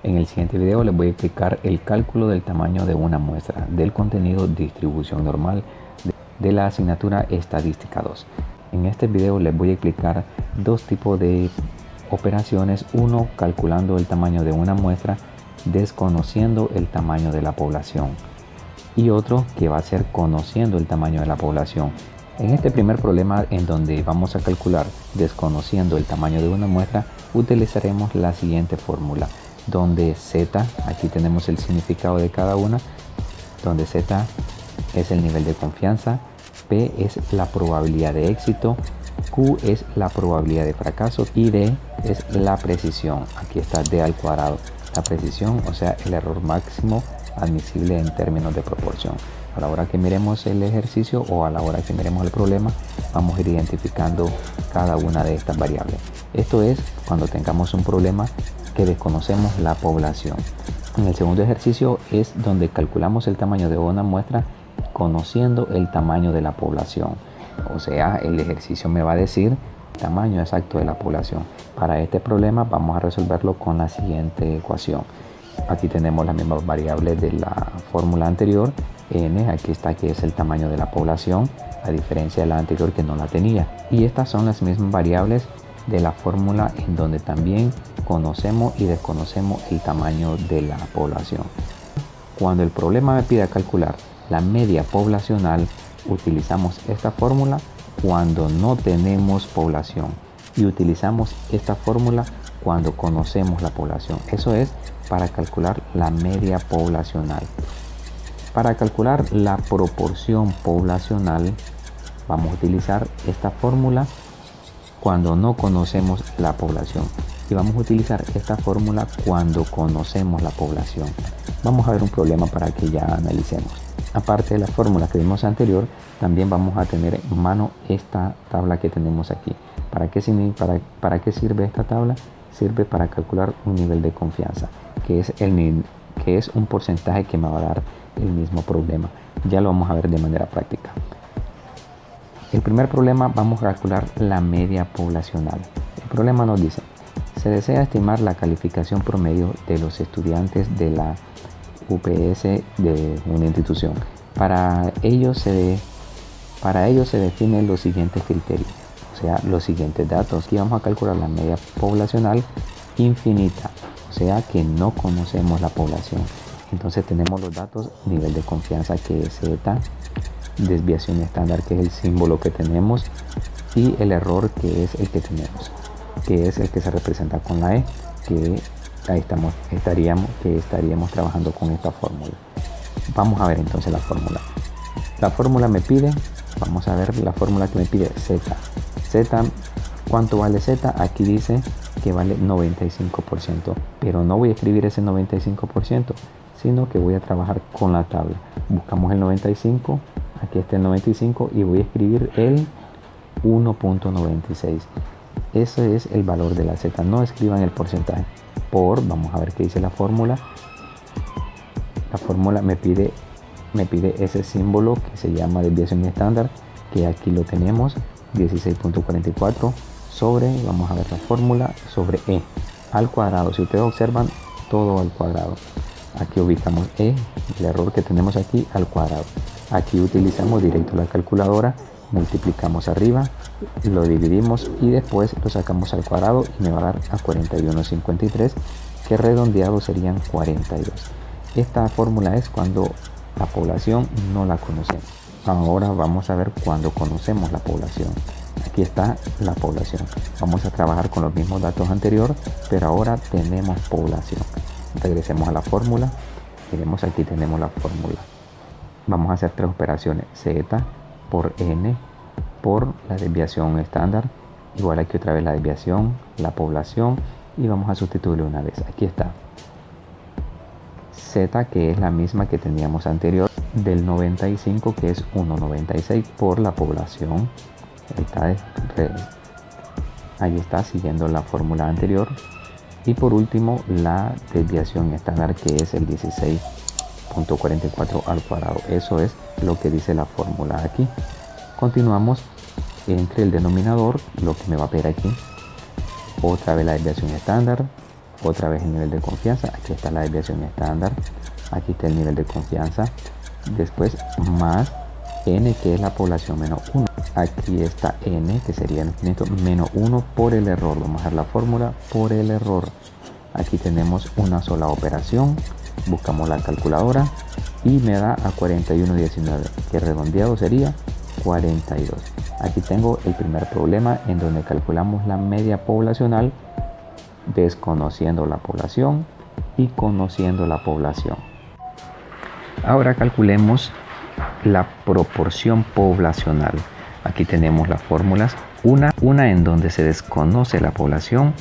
En el siguiente video les voy a explicar el cálculo del tamaño de una muestra del contenido distribución normal de la asignatura Estadística 2. En este video les voy a explicar dos tipos de operaciones. Uno, calculando el tamaño de una muestra desconociendo el tamaño de la población, y otro que va a ser conociendo el tamaño de la población. En este primer problema, en donde vamos a calcular desconociendo el tamaño de una muestra, utilizaremos la siguiente fórmula, donde Z, aquí tenemos el significado de cada una, donde Z es el nivel de confianza, P es la probabilidad de éxito, Q es la probabilidad de fracaso y D es la precisión. Aquí está D al cuadrado, la precisión, o sea, el error máximo admisible en términos de proporción. A la hora que miremos el ejercicio o a la hora que miremos el problema, vamos a ir identificando cada una de estas variables. Esto es cuando tengamos un problema que desconocemos la población. En el segundo ejercicio es donde calculamos el tamaño de una muestra conociendo el tamaño de la población. O sea, el ejercicio me va a decir el tamaño exacto de la población. Para este problema vamos a resolverlo con la siguiente ecuación. Aquí tenemos las mismas variables de la fórmula anterior. N, aquí está, que es el tamaño de la población, a diferencia de la anterior que no la tenía. Y estas son las mismas variables de la fórmula en donde también conocemos y desconocemos el tamaño de la población. Cuando el problema me pida calcular la media poblacional, utilizamos esta fórmula cuando no tenemos población y utilizamos esta fórmula cuando conocemos la población. Eso es para calcular la media poblacional. Para calcular la proporción poblacional vamos a utilizar esta fórmula cuando no conocemos la población y vamos a utilizar esta fórmula cuando conocemos la población. Vamos a ver un problema para que ya analicemos. Aparte de la fórmula que vimos anterior, también vamos a tener en mano esta tabla que tenemos aquí. ¿Para qué sirve esta tabla? Sirve para calcular un nivel de confianza, que es un porcentaje que me va a dar el mismo problema. Ya lo vamos a ver de manera práctica. El primer problema, vamos a calcular la media poblacional. El problema nos dice: se desea estimar la calificación promedio de los estudiantes de la UPS de una institución. Para ello se definen los siguientes criterios, o sea, los siguientes datos. Aquí vamos a calcular la media poblacional infinita, o sea que no conocemos la población. Entonces tenemos los datos: nivel de confianza, que es Z, desviación estándar, que es el símbolo que tenemos, y el error, que es el que tenemos, que es el que se representa con la E, que ahí estaríamos trabajando con esta fórmula. Vamos a ver entonces la fórmula. La fórmula me pide, vamos a ver la fórmula que me pide Z. Z, ¿cuánto vale Z? Aquí dice que vale 95%, pero no voy a escribir ese 95%, sino que voy a trabajar con la tabla. Buscamos el 95, aquí está el 95 y voy a escribir el 1.96. Ese es el valor de la Z, no escriban el porcentaje. Vamos a ver qué dice la fórmula. La fórmula me pide ese símbolo que se llama desviación estándar, que aquí lo tenemos, 16.44 sobre, vamos a ver la fórmula, sobre E al cuadrado. Si ustedes observan, todo al cuadrado. Aquí ubicamos E, el error que tenemos aquí, al cuadrado. Aquí utilizamos directo la calculadora, multiplicamos arriba, lo dividimos y después lo sacamos al cuadrado y me va a dar a 41.53, que redondeado serían 42. Esta fórmula es cuando la población no la conocemos. Ahora vamos a ver cuando conocemos la población. Aquí está la población. Vamos a trabajar con los mismos datos anteriores, pero ahora tenemos población. Regresemos a la fórmula. Miremos, aquí tenemos la fórmula. Vamos a hacer tres operaciones: Z por N por la desviación estándar, igual aquí otra vez la desviación, la población, y vamos a sustituirlo una vez. Aquí está Z, que es la misma que teníamos anterior, del 95, que es 1.96 por la población. Ahí está siguiendo la fórmula anterior. Y por último, la desviación estándar, que es el 16.44 al cuadrado. Eso es lo que dice la fórmula aquí. Continuamos entre el denominador, lo que me va a pedir aquí, otra vez la desviación estándar, otra vez el nivel de confianza, aquí está la desviación estándar, aquí está el nivel de confianza, después más n, que es la población menos 1, aquí está n, que sería el 500 menos 1 por el error. Vamos a ver la fórmula por el error. Aquí tenemos una sola operación, buscamos la calculadora y me da a 41,19, que redondeado sería 42. Aquí tengo el primer problema en donde calculamos la media poblacional desconociendo la población y conociendo la población. Ahora calculemos la proporción poblacional. Aquí tenemos las fórmulas, una en donde se desconoce la población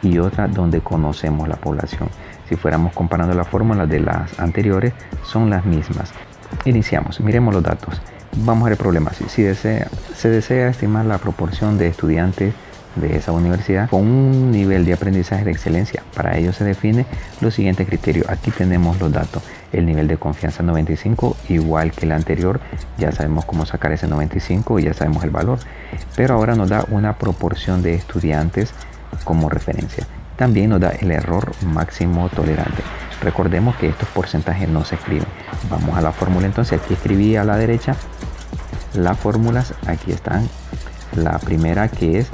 y otra donde conocemos la población. Si fuéramos comparando las fórmulas de las anteriores, son las mismas. Iniciamos, miremos los datos. Vamos a ver el problema. Si se desea estimar la proporción de estudiantes de esa universidad con un nivel de aprendizaje de excelencia, para ello se define los siguientes criterios. Aquí tenemos los datos. El nivel de confianza 95, igual que el anterior, ya sabemos cómo sacar ese 95 y ya sabemos el valor, pero ahora nos da una proporción de estudiantes como referencia. También nos da el error máximo tolerante. Recordemos que estos porcentajes no se escriben. Vamos a la fórmula entonces. Aquí escribí a la derecha las fórmulas. Aquí están. La primera, que es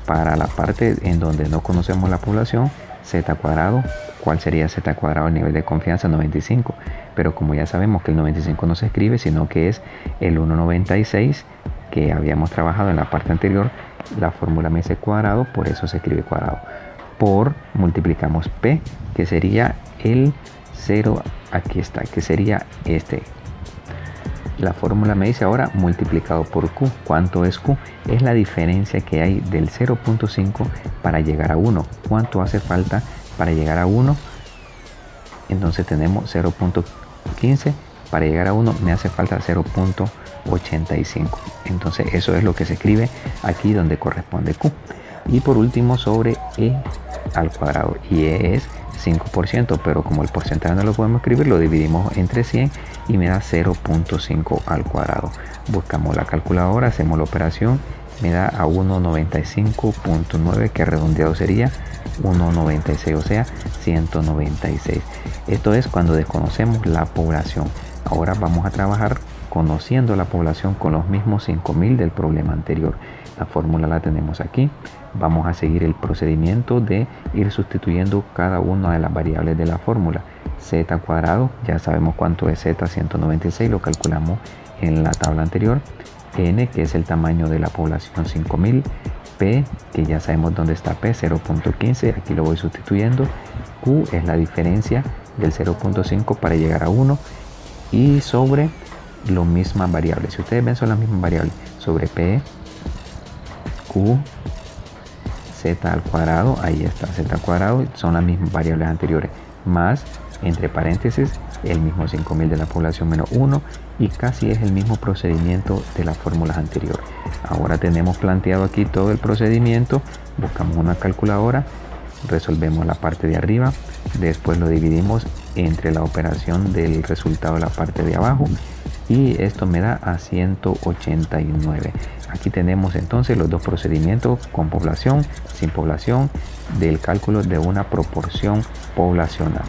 para la parte en donde no conocemos la población, z cuadrado. ¿Cuál sería z cuadrado? El nivel de confianza 95. Pero como ya sabemos que el 95 no se escribe, sino que es el 1,96 que habíamos trabajado en la parte anterior, la fórmula me dice cuadrado, por eso se escribe cuadrado. Por multiplicamos p, que sería el 0, aquí está, que sería este. La fórmula me dice ahora multiplicado por q. ¿Cuánto es q? Es la diferencia que hay del 0.5 para llegar a 1. ¿Cuánto hace falta para llegar a 1? Entonces tenemos 0.15. Para llegar a 1 me hace falta 0.85. Entonces eso es lo que se escribe aquí donde corresponde q. Y por último sobre e al cuadrado. Y e es 5%, pero como el porcentaje no lo podemos escribir, lo dividimos entre 100 y me da 0.5 al cuadrado. Buscamos la calculadora, hacemos la operación, me da a 195.9, que redondeado sería 1,96, o sea 196. Esto es cuando desconocemos la población. Ahora vamos a trabajar conociendo la población con los mismos 5000 del problema anterior. La fórmula la tenemos aquí. Vamos a seguir el procedimiento de ir sustituyendo cada una de las variables de la fórmula. Z cuadrado, ya sabemos cuánto es Z, 196, lo calculamos en la tabla anterior. N, que es el tamaño de la población, 5000. P, que ya sabemos dónde está P, 0.15, aquí lo voy sustituyendo. Q es la diferencia del 0.5 para llegar a 1. Y sobre las mismas variables, si ustedes ven, son las mismas variables, sobre P, Q, Z al cuadrado, ahí está Z cuadrado, son las mismas variables anteriores, más entre paréntesis el mismo 5000 de la población menos 1, y casi es el mismo procedimiento de las fórmulas anteriores. Ahora tenemos planteado aquí todo el procedimiento, buscamos una calculadora, resolvemos la parte de arriba, después lo dividimos entre la operación del resultado de la parte de abajo, y esto me da a 189. Aquí tenemos entonces los dos procedimientos, con población, sin población, del cálculo de una proporción poblacional.